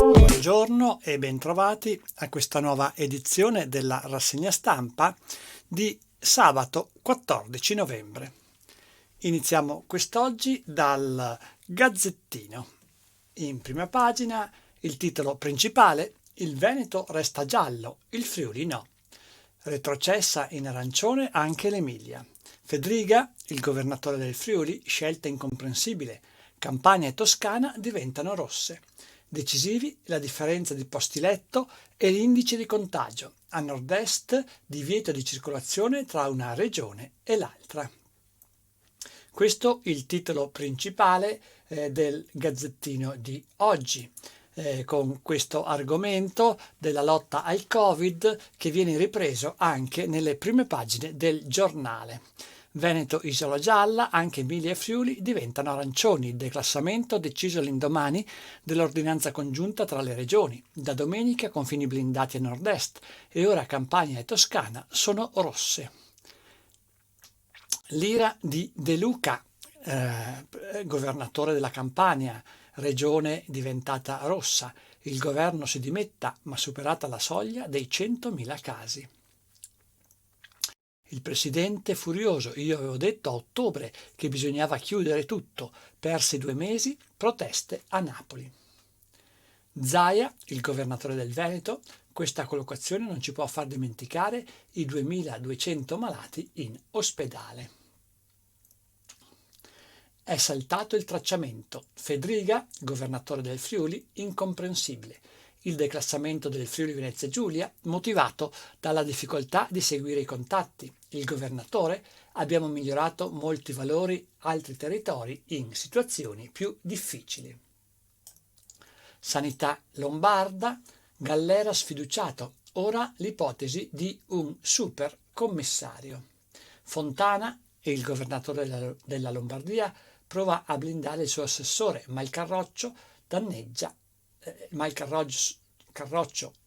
Buongiorno e bentrovati a questa nuova edizione della rassegna stampa di sabato 14 novembre. Iniziamo quest'oggi dal Gazzettino. In prima pagina il titolo principale: il Veneto resta giallo, il Friuli no. Retrocessa in arancione anche l'Emilia. Fedriga, il governatore del Friuli, scelta incomprensibile. Campania e Toscana diventano rosse. Decisivi la differenza di posti letto e l'indice di contagio. A nord-est divieto di circolazione tra una regione e l'altra. Questo il titolo principale del Gazzettino di oggi, con questo argomento della lotta al Covid che viene ripreso anche nelle prime pagine del giornale. Veneto isola gialla, anche Emilia e Friuli diventano arancioni. Il declassamento deciso all'indomani dell'ordinanza congiunta tra le regioni. Da domenica confini blindati a nord-est e ora Campania e Toscana sono rosse. L'ira di De Luca, governatore della Campania, regione diventata rossa. Il governo si dimetta, ma superata la soglia dei 100.000 casi. Il presidente furioso: io avevo detto a ottobre che bisognava chiudere tutto, persi 2 mesi, proteste a Napoli. Zaia, il governatore del Veneto: questa collocazione non ci può far dimenticare i 2.200 malati in ospedale. È saltato il tracciamento. Fedriga, governatore del Friuli, incomprensibile. Il declassamento del Friuli Venezia Giulia motivato dalla difficoltà di seguire i contatti. Il governatore: abbiamo migliorato molti valori, altri territori in situazioni più difficili. Sanità lombarda: Gallera sfiduciato, ora l'ipotesi di un super commissario. Fontana, il governatore della Lombardia, prova a blindare il suo assessore, ma il Carroccio,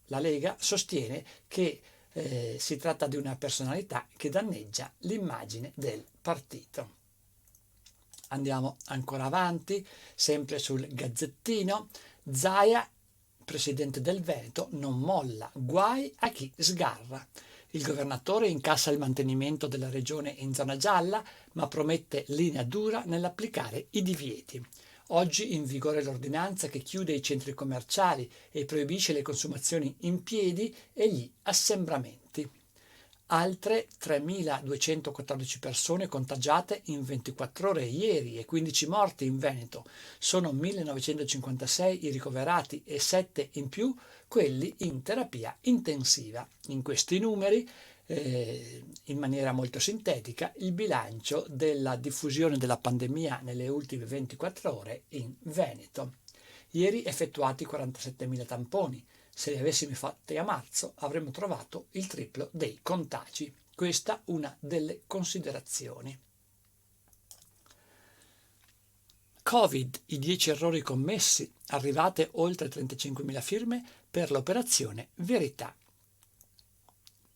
la Lega, sostiene che si tratta di una personalità che danneggia l'immagine del partito. Andiamo ancora avanti, sempre sul Gazzettino. Zaia, presidente del Veneto, non molla, guai a chi sgarra. Il governatore incassa il mantenimento della regione in zona gialla, ma promette linea dura nell'applicare i divieti. Oggi in vigore l'ordinanza che chiude i centri commerciali e proibisce le consumazioni in piedi e gli assembramenti. Altre 3.214 persone contagiate in 24 ore ieri e 15 morti in Veneto. Sono 1.956 i ricoverati e 7 in più quelli in terapia intensiva. In questi numeri, in maniera molto sintetica, il bilancio della diffusione della pandemia nelle ultime 24 ore in Veneto. Ieri effettuati 47.000 tamponi. Se li avessimo fatti a marzo avremmo trovato il triplo dei contagi. Questa una delle considerazioni. Covid, i 10 errori commessi, arrivate oltre 35.000 firme per l'operazione Verità.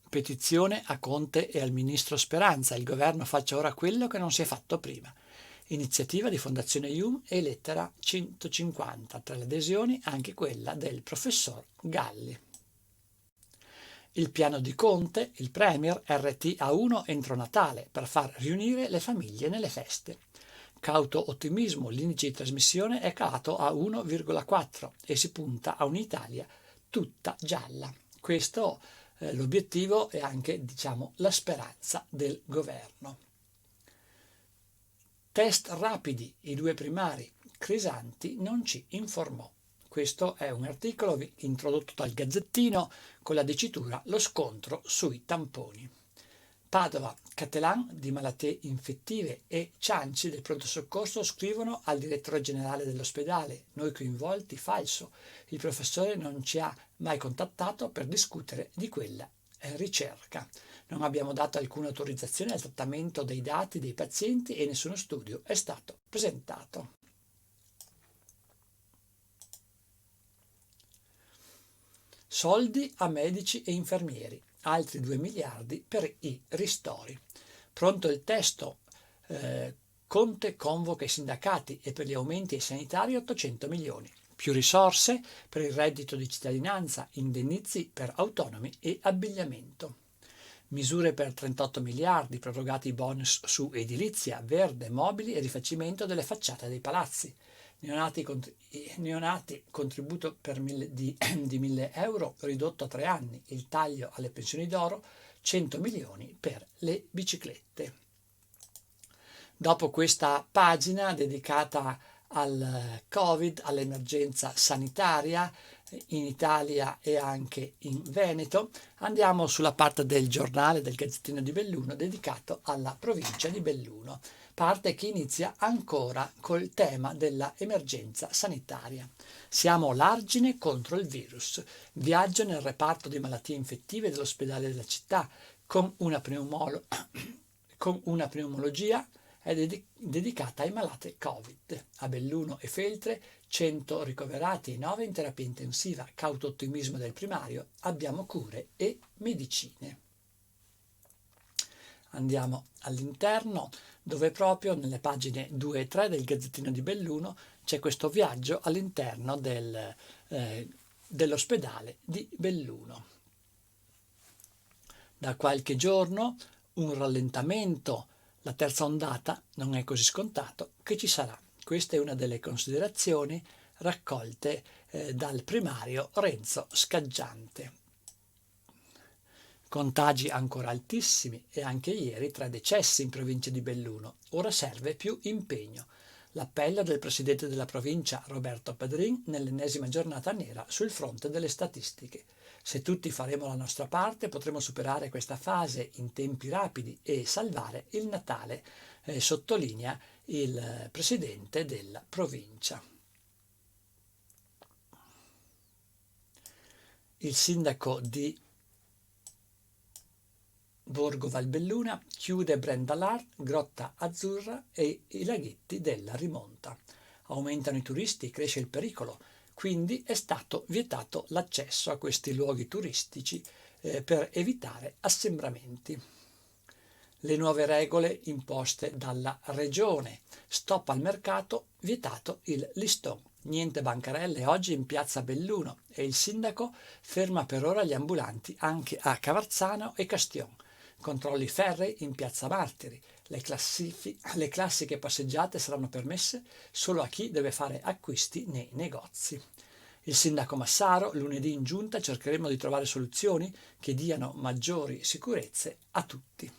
Petizione a Conte e al ministro Speranza: il governo faccia ora quello che non si è fatto prima. Iniziativa di Fondazione IUM e lettera 150, tra le adesioni anche quella del professor Galli. Il piano di Conte, il Premier, RT a 1 entro Natale per far riunire le famiglie nelle feste. Cauto ottimismo, l'indice di trasmissione è calato a 1,4 e si punta a un'Italia tutta gialla. Questo l'obiettivo e anche, la speranza del governo. Test rapidi, i 2 primari. Crisanti non ci informò. Questo è un articolo introdotto dal Gazzettino con la dicitura lo scontro sui tamponi. Padova, Cattelan di malattie infettive e Cianci del pronto soccorso scrivono al direttore generale dell'ospedale: noi coinvolti, falso. Il professore non ci ha mai contattato per discutere di quella ricerca. Non abbiamo dato alcuna autorizzazione al trattamento dei dati dei pazienti e nessuno studio è stato presentato. Soldi a medici e infermieri, altri 2 miliardi per i ristori. Pronto il testo Conte convoca i sindacati e per gli aumenti ai sanitari 800 milioni. Più risorse per il reddito di cittadinanza, indennizi per autonomi e abbigliamento. Misure per 38 miliardi, prorogati i bonus su edilizia, verde, mobili e rifacimento delle facciate dei palazzi. Neonati contributo di 1.000 euro ridotto a 3 anni, il taglio alle pensioni d'oro, 100 milioni per le biciclette. Dopo questa pagina dedicata al Covid, all'emergenza sanitaria in Italia e anche in Veneto, andiamo sulla parte del giornale del Gazzettino di Belluno dedicato alla provincia di Belluno, parte che inizia ancora col tema della emergenza sanitaria. Siamo l'argine contro il virus, viaggio nel reparto di malattie infettive dell'ospedale della città con una pneumologia è dedicata ai malati Covid. A Belluno e Feltre 100 ricoverati e 9 in terapia intensiva, cauto ottimismo del primario, abbiamo cure e medicine. Andiamo all'interno, dove proprio nelle pagine 2 e 3 del Gazzettino di Belluno c'è questo viaggio all'interno dell'ospedale di Belluno. Da qualche giorno un rallentamento. La terza ondata non è così scontato che ci sarà. Questa è una delle considerazioni raccolte dal primario Renzo Scaggiante. Contagi ancora altissimi e anche ieri 3 decessi in provincia di Belluno. Ora serve più impegno. L'appello del presidente della provincia Roberto Padrin nell'ennesima giornata nera sul fronte delle statistiche. Se tutti faremo la nostra parte potremo superare questa fase in tempi rapidi e salvare il Natale, sottolinea il presidente della provincia. Il sindaco di Borgo Valbelluna chiude Brenda Lar, Grotta Azzurra e i laghetti della Rimonta. Aumentano i turisti, cresce il pericolo. Quindi è stato vietato l'accesso a questi luoghi turistici per evitare assembramenti. Le nuove regole imposte dalla regione. Stop al mercato, vietato il listone. Niente bancarelle oggi in piazza Belluno e il sindaco ferma per ora gli ambulanti anche a Cavarzano e Castion. Controlli ferrei in piazza Martiri. Le classiche passeggiate saranno permesse solo a chi deve fare acquisti nei negozi. Il sindaco Massaro, lunedì in giunta cercheremo di trovare soluzioni che diano maggiori sicurezze a tutti.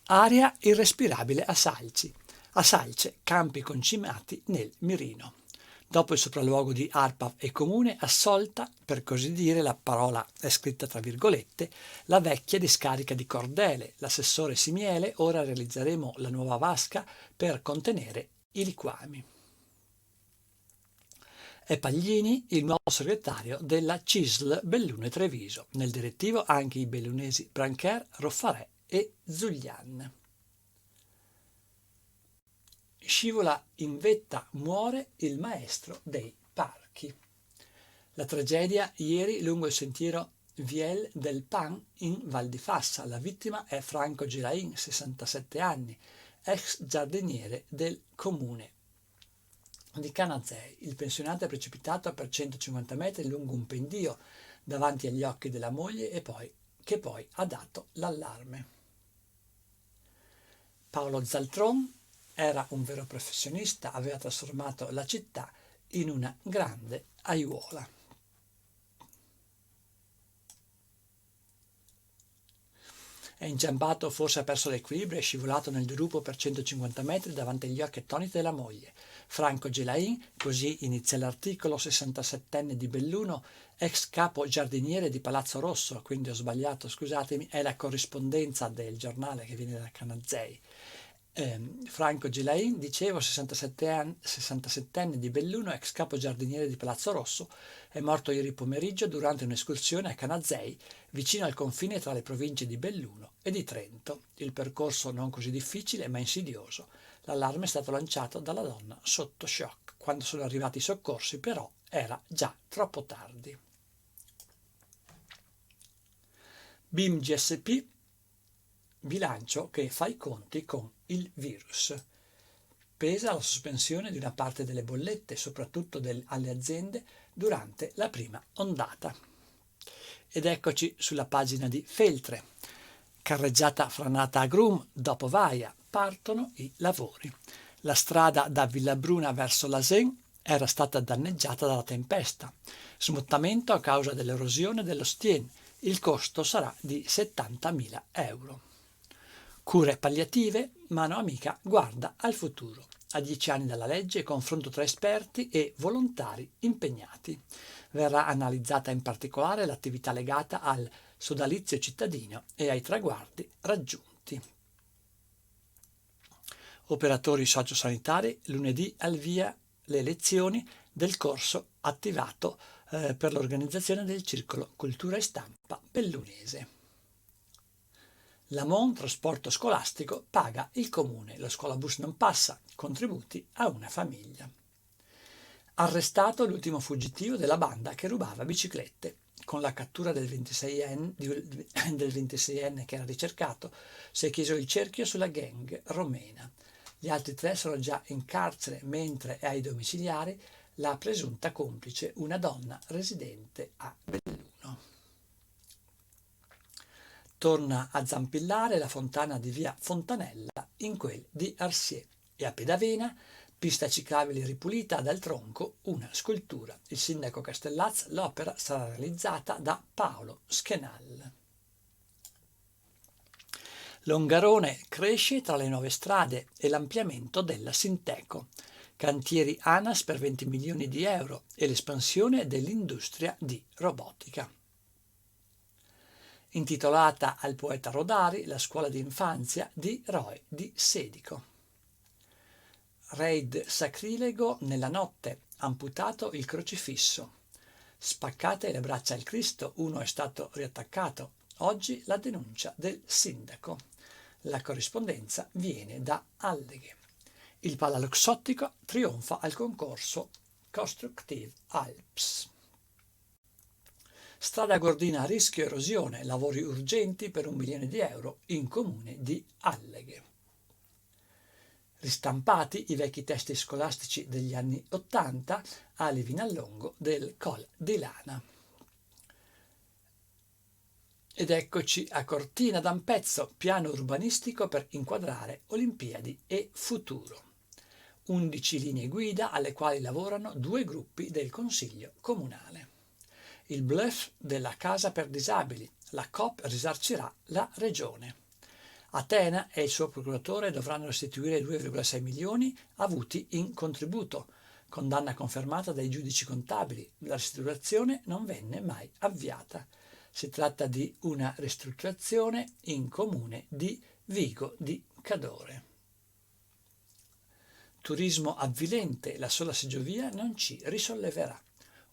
Aria irrespirabile a Salci. A Salce, campi concimati nel mirino. Dopo il sopralluogo di ARPAV e Comune, assolta, per così dire, la parola è scritta tra virgolette, la vecchia discarica di Cordele. L'assessore Simiele, ora realizzeremo la nuova vasca per contenere i liquami. È Paglini il nuovo segretario della CISL Belluno e Treviso. Nel direttivo anche i bellunesi Brancher, Roffarè e Zuglian. Scivola in vetta, muore il maestro dei parchi. La tragedia ieri lungo il sentiero Viel del Pan in Val di Fassa. La vittima è Franco Gelain, 67 anni, ex giardiniere del comune di Canazei. Il pensionato è precipitato per 150 metri lungo un pendio davanti agli occhi della moglie che poi ha dato l'allarme. Paolo Zaltron era un vero professionista, aveva trasformato la città in una grande aiuola. È inciampato, forse ha perso l'equilibrio, è scivolato nel dirupo per 150 metri davanti agli occhi attoniti della moglie. Franco Gelain, così inizia l'articolo, 67enne di Belluno, ex capo giardiniere di Palazzo Rosso, quindi ho sbagliato, scusatemi, è la corrispondenza del giornale che viene da Canazei. Franco Gelain, dicevo, 67enne di Belluno, ex capo giardiniere di Palazzo Rosso, è morto ieri pomeriggio durante un'escursione a Canazei, vicino al confine tra le province di Belluno e di Trento. Il percorso non così difficile ma insidioso. L'allarme è stato lanciato dalla donna sotto shock. Quando sono arrivati i soccorsi, però, era già troppo tardi. BIM GSP bilancio che fa i conti con il virus. Pesa la sospensione di una parte delle bollette, soprattutto alle aziende, durante la prima ondata. Ed eccoci sulla pagina di Feltre. Carreggiata franata a Grum, dopo Vaia, partono i lavori. La strada da Villabruna verso Lasen era stata danneggiata dalla tempesta. Smottamento a causa dell'erosione dello Stien. Il costo sarà di 70.000 euro. Cure palliative, mano amica guarda al futuro. A 10 anni dalla legge, confronto tra esperti e volontari impegnati. Verrà analizzata in particolare l'attività legata al sodalizio cittadino e ai traguardi raggiunti. Operatori sociosanitari, lunedì al via le lezioni del corso attivato per l'organizzazione del Circolo Cultura e Stampa bellunese. La Mon Trasporto Scolastico paga il comune, lo scolabus non passa, contributi a una famiglia. Arrestato l'ultimo fuggitivo della banda che rubava biciclette. Con la cattura del 26enne che era ricercato, si è chiuso il cerchio sulla gang romena. Gli altri 3 sono già in carcere, mentre è ai domiciliari la presunta complice, una donna residente a Belluno. Torna a zampillare la fontana di via Fontanella in quel di Arsier e a Pedavena, pista ciclabile ripulita dal tronco, una scultura. Il sindaco Castellaz, l'opera sarà realizzata da Paolo Schenal. Longarone cresce tra le nuove strade e l'ampliamento della Sinteco. Cantieri ANAS per 20 milioni di euro e l'espansione dell'industria di robotica. Intitolata al poeta Rodari, la scuola di infanzia di Roe di Sedico. Raid sacrilego nella notte, amputato il crocifisso. Spaccate le braccia al Cristo, uno è stato riattaccato. Oggi la denuncia del sindaco. La corrispondenza viene da Alleghe. Il Palaluxottico trionfa al concorso Constructive Alps. Strada Gordina a rischio erosione, lavori urgenti per 1 milione di euro in comune di Alleghe. Ristampati i vecchi testi scolastici degli anni 80 a Livinallongo del Col di Lana. Ed eccoci a Cortina d'Ampezzo, piano urbanistico per inquadrare Olimpiadi e futuro. 11 linee guida alle quali lavorano 2 gruppi del Consiglio Comunale. Il bluff della casa per disabili, la Coop risarcirà la regione. Atena e il suo procuratore dovranno restituire 2,6 milioni avuti in contributo. Condanna confermata dai giudici contabili. La ristrutturazione non venne mai avviata. Si tratta di una ristrutturazione in comune di Vigo di Cadore. Turismo avvilente, la sola seggiovia non ci risolleverà.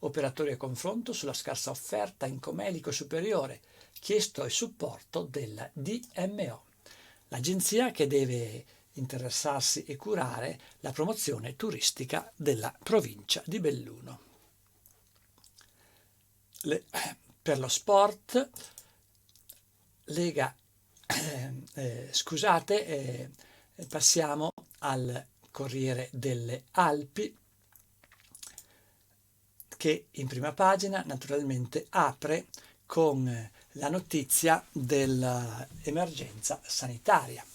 Operatori a confronto sulla scarsa offerta in Comelico Superiore, chiesto il supporto della DMO, l'agenzia che deve interessarsi e curare la promozione turistica della provincia di Belluno. Per lo sport, Lega, passiamo al Corriere delle Alpi, che in prima pagina naturalmente apre con la notizia dell'emergenza sanitaria.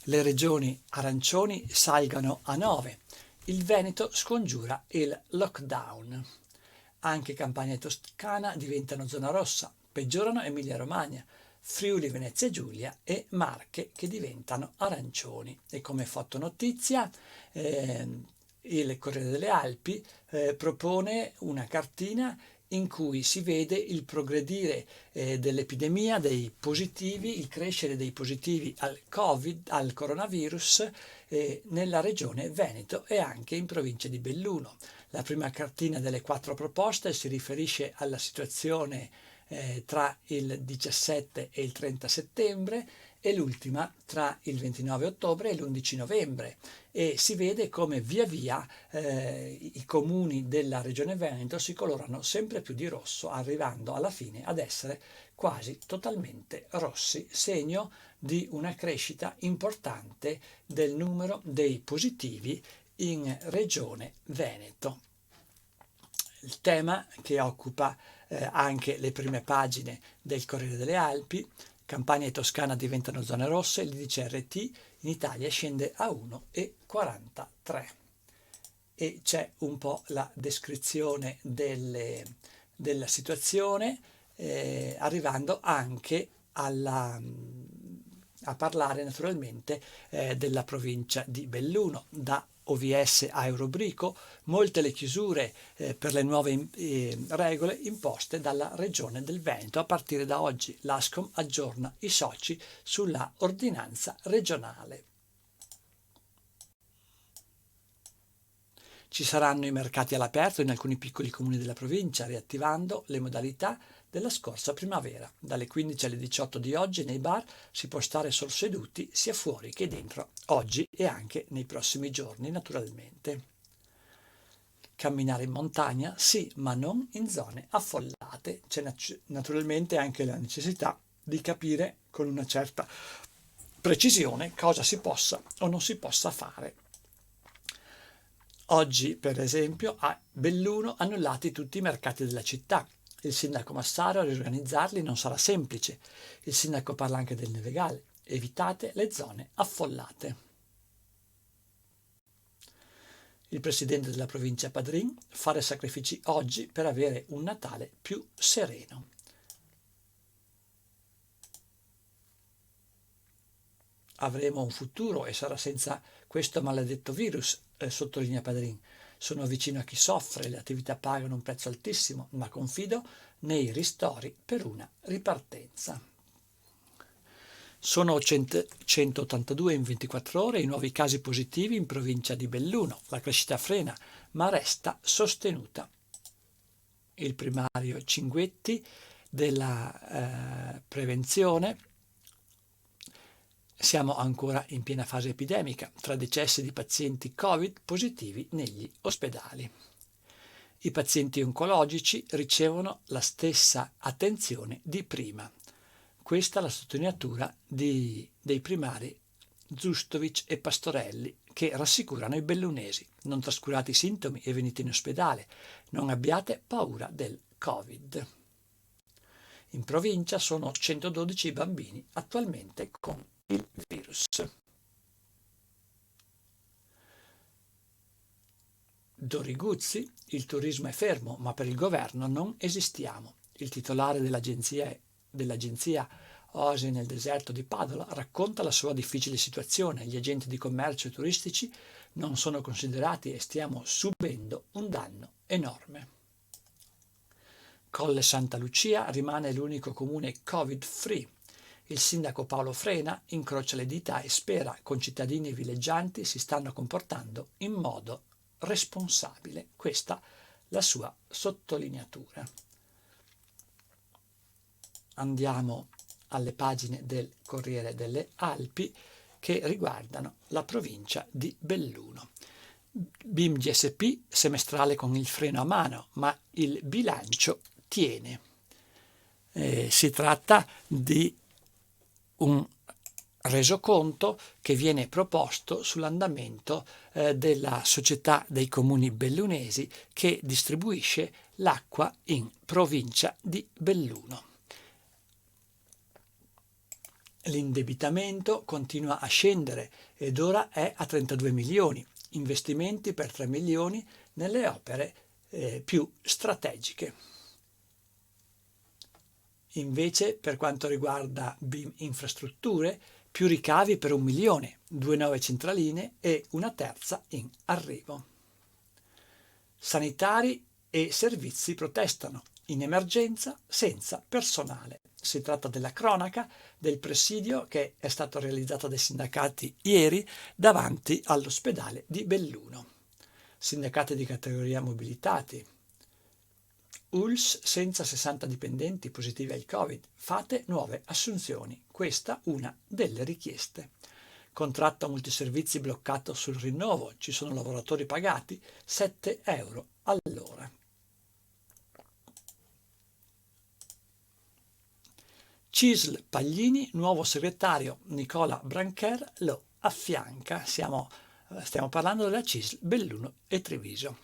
Le regioni arancioni salgano a 9. Il Veneto scongiura il lockdown. Anche Campania e Toscana diventano zona rossa. Peggiorano Emilia-Romagna, Friuli, Venezia Giulia e Marche che diventano arancioni. E come fatto notizia, il Corriere delle Alpi propone una cartina in cui si vede il progredire dell'epidemia, dei positivi, il crescere dei positivi al coronavirus nella regione Veneto e anche in provincia di Belluno. La prima cartina delle 4 proposte si riferisce alla situazione tra il 17 e il 30 settembre e l'ultima tra il 29 ottobre e l'11 novembre e si vede come via via i comuni della regione Veneto si colorano sempre più di rosso, arrivando alla fine ad essere quasi totalmente rossi, segno di una crescita importante del numero dei positivi in Regione Veneto. Il tema che occupa anche le prime pagine del Corriere delle Alpi: Campania e Toscana diventano zone rosse, l'indice RT in Italia scende a 1,43 e c'è un po' la descrizione della situazione, arrivando anche a parlare naturalmente della provincia di Belluno. Da OVS a Eurobrico, molte le chiusure per le nuove regole imposte dalla Regione del Veneto. A partire da oggi l'Ascom aggiorna i soci sulla ordinanza regionale. Ci saranno i mercati all'aperto in alcuni piccoli comuni della provincia, riattivando le modalità della scorsa primavera. Dalle 15 alle 18 di oggi nei bar si può stare solo seduti sia fuori che dentro, oggi e anche nei prossimi giorni naturalmente. Camminare in montagna sì, ma non in zone affollate. C'è naturalmente anche la necessità di capire con una certa precisione cosa si possa o non si possa fare. Oggi, per esempio, a Belluno annullati tutti i mercati della città. Il sindaco Massaro a riorganizzarli non sarà semplice. Il sindaco parla anche del Nevegale. Evitate le zone affollate. Il presidente della provincia Padrin: fare sacrifici oggi per avere un Natale più sereno. Avremo un futuro e sarà senza questo maledetto virus, sottolinea Padrin. Sono vicino a chi soffre, le attività pagano un prezzo altissimo, ma confido nei ristori per una ripartenza. Sono 182 in 24 ore i nuovi casi positivi in provincia di Belluno. La crescita frena, ma resta sostenuta. Il primario Cinguetti della prevenzione: siamo ancora in piena fase epidemica, tra decessi di pazienti Covid positivi negli ospedali. I pazienti oncologici ricevono la stessa attenzione di prima. Questa è la sottolineatura dei primari Zustovic e Pastorelli, che rassicurano i bellunesi: non trascurate i sintomi e venite in ospedale, non abbiate paura del Covid. In provincia sono 112 i bambini attualmente con il virus. Doriguzzi: il turismo è fermo, ma per il governo non esistiamo. Il titolare dell'agenzia Oasi nel deserto di Padova racconta la sua difficile situazione. Gli agenti di commercio e turistici non sono considerati e stiamo subendo un danno enorme. Colle Santa Lucia rimane l'unico comune Covid-free. Il sindaco Paolo Frena incrocia le dita e spera concittadini e villeggianti si stanno comportando in modo responsabile. Questa la sua sottolineatura. Andiamo alle pagine del Corriere delle Alpi che riguardano la provincia di Belluno. BIM GSP semestrale con il freno a mano, ma il bilancio tiene. Si tratta di un resoconto che viene proposto sull'andamento della società dei comuni bellunesi che distribuisce l'acqua in provincia di Belluno. L'indebitamento continua a scendere ed ora è a 32 milioni, investimenti per 3 milioni nelle opere più strategiche. Invece, per quanto riguarda BIM Infrastrutture, più ricavi per 1 milione, 2 nuove centraline e una terza in arrivo. Sanitari e servizi protestano, in emergenza senza personale. Si tratta della cronaca del presidio che è stato realizzato dai sindacati ieri davanti all'ospedale di Belluno. Sindacati di categoria mobilitati. ULS senza 60 dipendenti positivi al Covid. Fate nuove assunzioni. Questa una delle richieste. Contratto multiservizi bloccato sul rinnovo. Ci sono lavoratori pagati 7 euro all'ora. CISL Paglini, nuovo segretario Nicola Brancher lo affianca. Stiamo parlando della CISL Belluno e Treviso.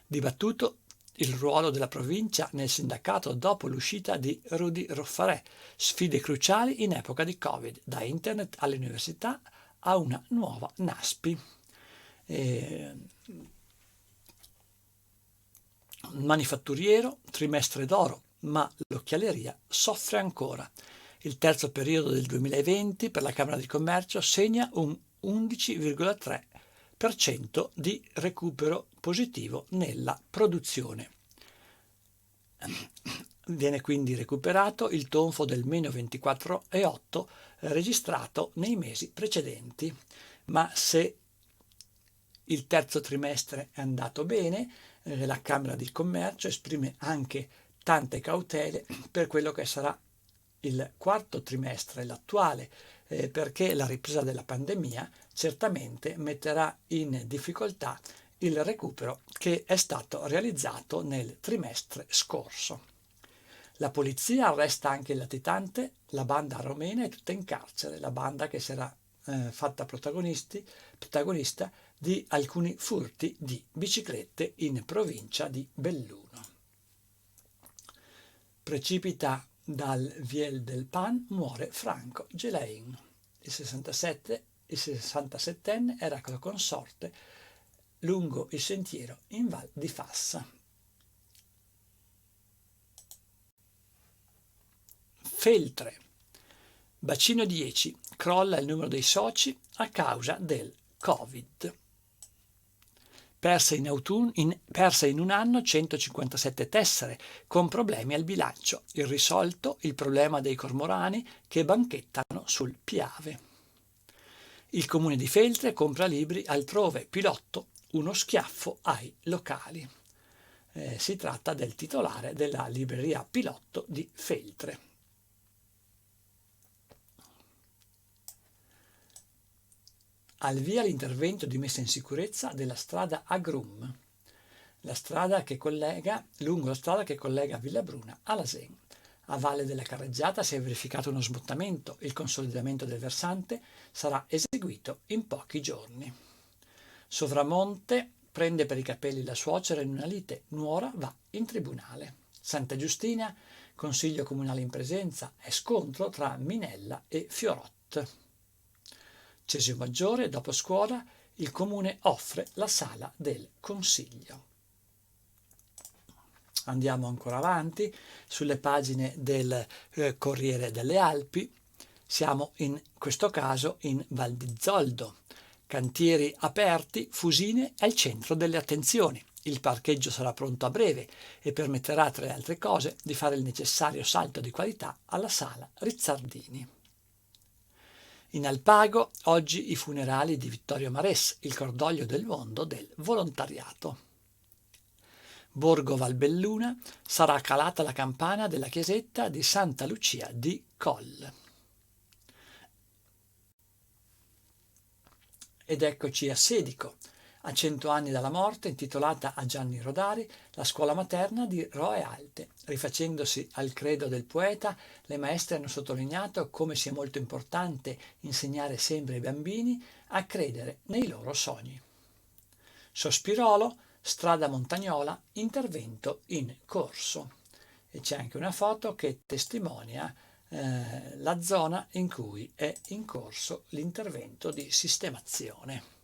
Dibattuto il ruolo della provincia nel sindacato dopo l'uscita di Rudy Roffarè. Sfide cruciali in epoca di Covid, da internet alle università a una nuova NASPI. Manifatturiero, trimestre d'oro, ma l'occhialeria soffre ancora. Il terzo periodo del 2020 per la Camera di Commercio segna un 11,3% di recupero positivo nella produzione. Viene quindi recuperato il tonfo del meno 24,8 registrato nei mesi precedenti, ma se il terzo trimestre è andato bene, la Camera di Commercio esprime anche tante cautele per quello che sarà il quarto trimestre, l'attuale, perché la ripresa della pandemia certamente metterà in difficoltà il recupero che è stato realizzato nel trimestre scorso. La polizia arresta anche il latitante, la banda romena è tutta in carcere, la banda che sarà fatta protagonista di alcuni furti di biciclette in provincia di Belluno. Precipita dal Viel del Pan, muore Franco Gelain. Il 67enne era consorte lungo il sentiero in Val di Fassa. Feltre. Bacino 10. Crolla il numero dei soci a causa del Covid. Perse in un anno 157 tessere, con problemi al bilancio. Irrisolto il problema dei cormorani che banchettano sul Piave. Il comune di Feltre compra libri altrove. Pilotto, uno schiaffo ai locali. Si tratta del titolare della libreria Pilotto di Feltre. Al via l'intervento di messa in sicurezza della strada Agrum, lungo la strada che collega Villabruna a Lasen. A valle della carreggiata si è verificato uno smottamento, il consolidamento del versante sarà eseguito in pochi giorni. Sovramonte prende per i capelli la suocera in una lite, nuora va in tribunale. Santa Giustina, consiglio comunale in presenza, è scontro tra Minella e Fiorot. Cesio Maggiore, dopo scuola, il comune offre la sala del consiglio. Andiamo ancora avanti sulle pagine del Corriere delle Alpi. Siamo in questo caso in Val di Zoldo. Cantieri aperti, Fusine è al centro delle attenzioni. Il parcheggio sarà pronto a breve e permetterà, tra le altre cose, di fare il necessario salto di qualità alla sala Rizzardini. In Alpago, oggi i funerali di Vittorio Mares, il cordoglio del mondo del volontariato. Borgo Valbelluna, sarà calata la campana della chiesetta di Santa Lucia di Coll. Ed eccoci a Sedico, a 100 anni dalla morte, intitolata a Gianni Rodari, la scuola materna di Roe Alte. Rifacendosi al credo del poeta, le maestre hanno sottolineato come sia molto importante insegnare sempre ai bambini a credere nei loro sogni. Sospirolo, strada Montagnola, intervento in corso. E c'è anche una foto che testimonia la zona in cui è in corso l'intervento di sistemazione.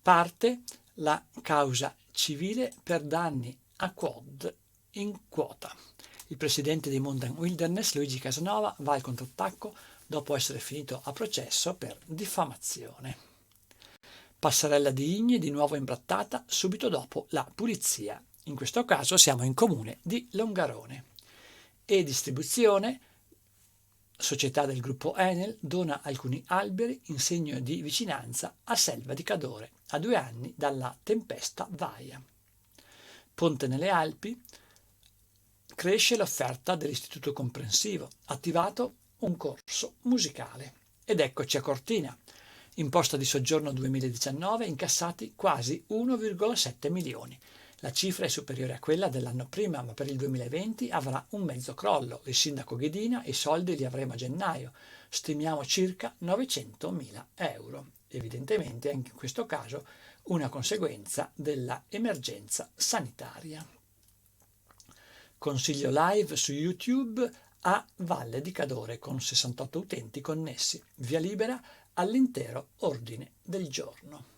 Parte la causa civile per danni a quad in quota. Il presidente di Mountain Wilderness, Luigi Casanova, va al contrattacco dopo essere finito a processo per diffamazione. Passerella di Igne di nuovo imbrattata subito dopo la pulizia. In questo caso siamo in comune di Longarone. E distribuzione, società del gruppo Enel, dona alcuni alberi in segno di vicinanza a Selva di Cadore, a 2 anni dalla tempesta Vaia. Ponte nelle Alpi, cresce l'offerta dell'Istituto Comprensivo, attivato un corso musicale. Ed eccoci a Cortina. Imposta di soggiorno 2019, incassati quasi 1,7 milioni. La cifra è superiore a quella dell'anno prima, ma per il 2020 avrà un mezzo crollo. Il sindaco Ghedina i soldi li avremo a gennaio. Stimiamo circa 900.000 euro. Evidentemente anche in questo caso una conseguenza della emergenza sanitaria. Consiglio live su YouTube a Valle di Cadore con 68 utenti connessi. Via libera all'intero ordine del giorno.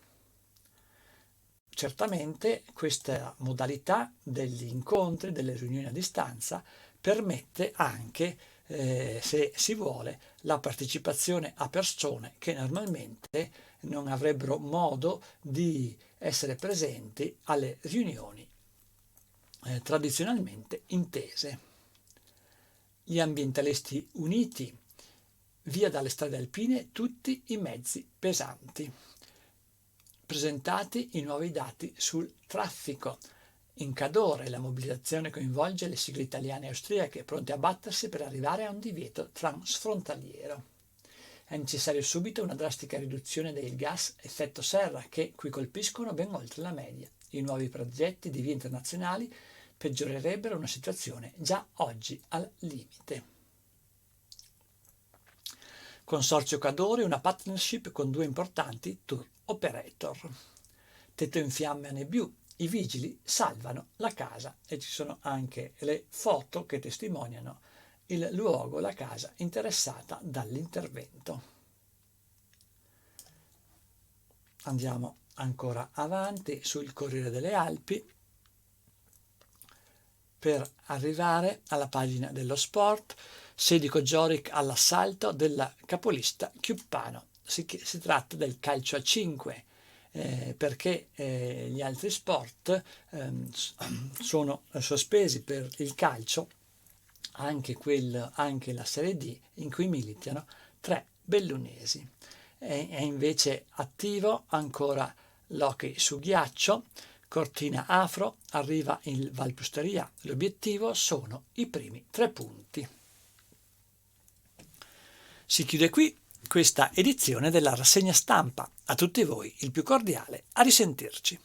Certamente questa modalità degli incontri, delle riunioni a distanza, permette anche, se si vuole, la partecipazione a persone che normalmente non avrebbero modo di essere presenti alle riunioni tradizionalmente intese. Gli ambientalisti uniti, via dalle strade alpine tutti i mezzi pesanti. Presentati i nuovi dati sul traffico. In Cadore la mobilitazione coinvolge le sigle italiane e austriache pronte a battersi per arrivare a un divieto transfrontaliero. È necessario subito una drastica riduzione dei gas effetto serra che qui colpiscono ben oltre la media. I nuovi progetti di vie internazionali peggiorerebbero una situazione già oggi al limite. Consorzio Cadore, una partnership con 2 importanti tour operator. Tetto in fiamme a Nebiù, i vigili salvano la casa e ci sono anche le foto che testimoniano il luogo, la casa interessata dall'intervento. Andiamo ancora avanti sul Corriere delle Alpi per arrivare alla pagina dello sport. Sedico Gioric all'assalto della capolista Chiuppano. Si tratta del calcio a 5 perché gli altri sport sono sospesi per il calcio, anche la Serie D in cui militano 3 bellunesi. È invece attivo ancora l'hockey su ghiaccio. Cortina Afro arriva in Valpusteria. L'obiettivo sono i primi 3 punti. Si chiude qui questa edizione della rassegna stampa. A tutti voi il più cordiale a risentirci.